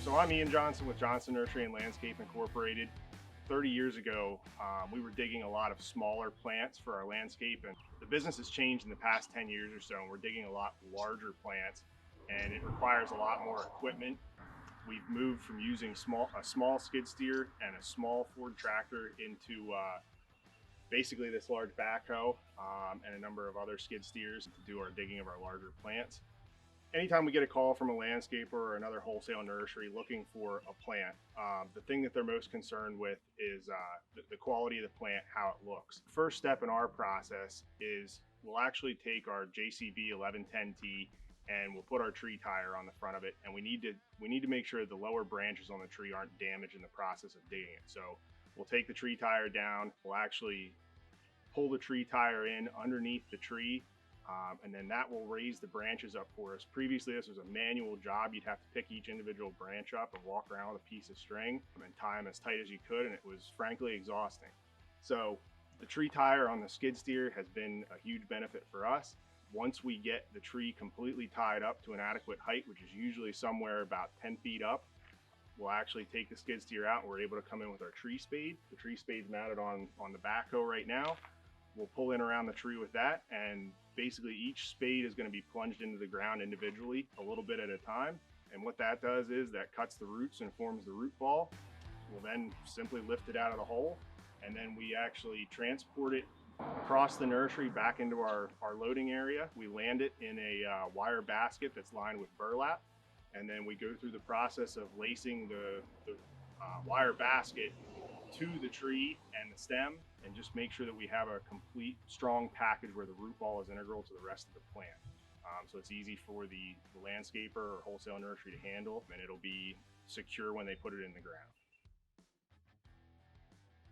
So I'm Ian Johnson with Johnson Nursery and Landscape Incorporated. 30 years ago, we were digging a lot of smaller plants for our landscape, and the business has changed in the past 10 years or so, and we're digging a lot larger plants, and it requires a lot more equipment. We've moved from using a small skid steer and a small Ford tractor into basically this large backhoe and a number of other skid steers to do our digging of our larger plants. Anytime we get a call from a landscaper or another wholesale nursery looking for a plant, the thing that they're most concerned with is the quality of the plant, how it looks. First step in our process is we'll actually take our JCB 1110T and we'll put our tree tire on the front of it, and we need to make sure the lower branches on the tree aren't damaged in the process of digging it. So we'll take the tree tire down, we'll actually pull the tree tire in underneath the tree, and then that will raise the branches up for us. Previously, this was a manual job. You'd have to pick each individual branch up and walk around with a piece of string and tie them as tight as you could, and it was frankly exhausting. So the tree tire on the skid steer has been a huge benefit for us. Once we get the tree completely tied up to an adequate height, which is usually somewhere about 10 feet up, we'll actually take the skid steer out and we're able to come in with our tree spade. The tree spade's mounted on the backhoe right now. We'll pull in around the tree with that, and basically each spade is going to be plunged into the ground individually, a little bit at a time. And what that does is that cuts the roots and forms the root ball. We'll then simply lift it out of the hole, and then we actually transport it across the nursery back into our loading area. We land it in a wire basket that's lined with burlap, and then we go through the process of lacing the wire basket to the tree and the stem, and just make sure that we have a complete strong package where the root ball is integral to the rest of the plant. So it's easy for the landscaper or wholesale nursery to handle, and it'll be secure when they put it in the ground.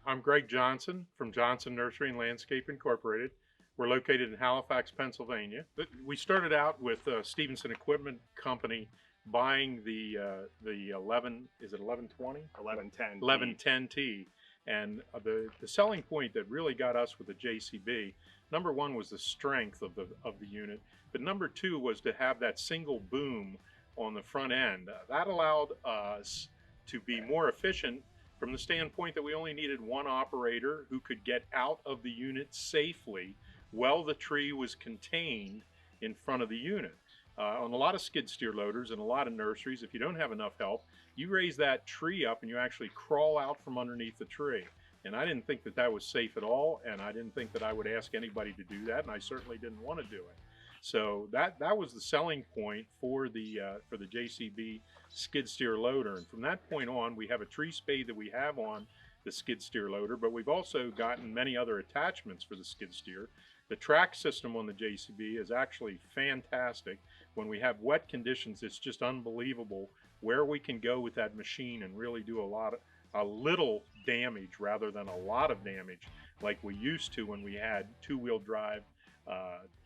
I'm Greg Johnson from Johnson Nursery and Landscape Incorporated. We're located in Halifax, Pennsylvania. We started out with Stevenson Equipment Company buying the 1120? 1110. 1110T. And the selling point that really got us with the JCB, number one was the strength of the unit, but number two was to have that single boom on the front end. That allowed us to be more efficient from the standpoint that we only needed one operator who could get out of the unit safely while the tree was contained in front of the unit. On a lot of skid steer loaders and a lot of nurseries, if you don't have enough help, you raise that tree up and you actually crawl out from underneath the tree. And I didn't think that that was safe at all, and I didn't think that I would ask anybody to do that, and I certainly didn't want to do it. So that was the selling point for the JCB skid steer loader. And from that point on, we have a tree spade that we have on the skid steer loader, but we've also gotten many other attachments for the skid steer. The track system on the JCB is actually fantastic. When we have wet conditions, it's just unbelievable where we can go with that machine and really do a little damage rather than a lot of damage like we used to when we had two-wheel drive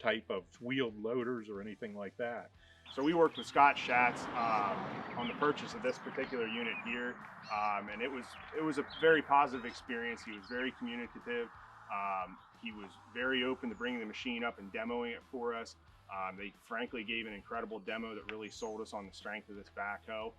type of wheeled loaders or anything like that. So we worked with Scott Schatz on the purchase of this particular unit here, and it was a very positive experience. He was very communicative. He was very open to bringing the machine up and demoing it for us. They frankly gave an incredible demo that really sold us on the strength of this backhoe.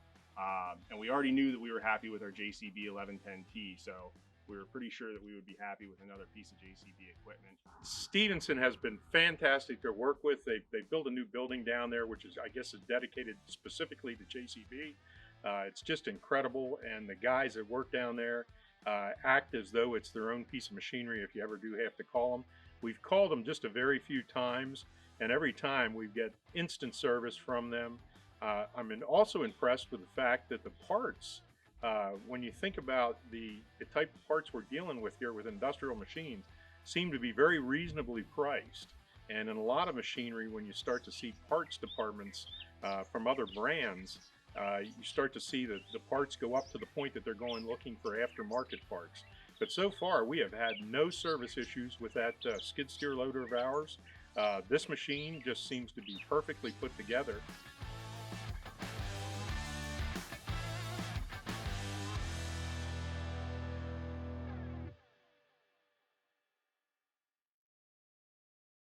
And we already knew that we were happy with our JCB 1110T, so we were pretty sure that we would be happy with another piece of JCB equipment. Stevenson has been fantastic to work with. They built a new building down there, which is, I guess, is dedicated specifically to JCB. It's just incredible, and the guys that work down there act as though it's their own piece of machinery if you ever do have to call them. We've called them just a very few times, and every time we get instant service from them. I'm also impressed with the fact that the parts, when you think about the type of parts we're dealing with here with industrial machines, seem to be very reasonably priced. And in a lot of machinery, when you start to see parts departments from other brands, you start to see that the parts go up to the point that they're going looking for aftermarket parts. But so far, we have had no service issues with that skid steer loader of ours. This machine just seems to be perfectly put together,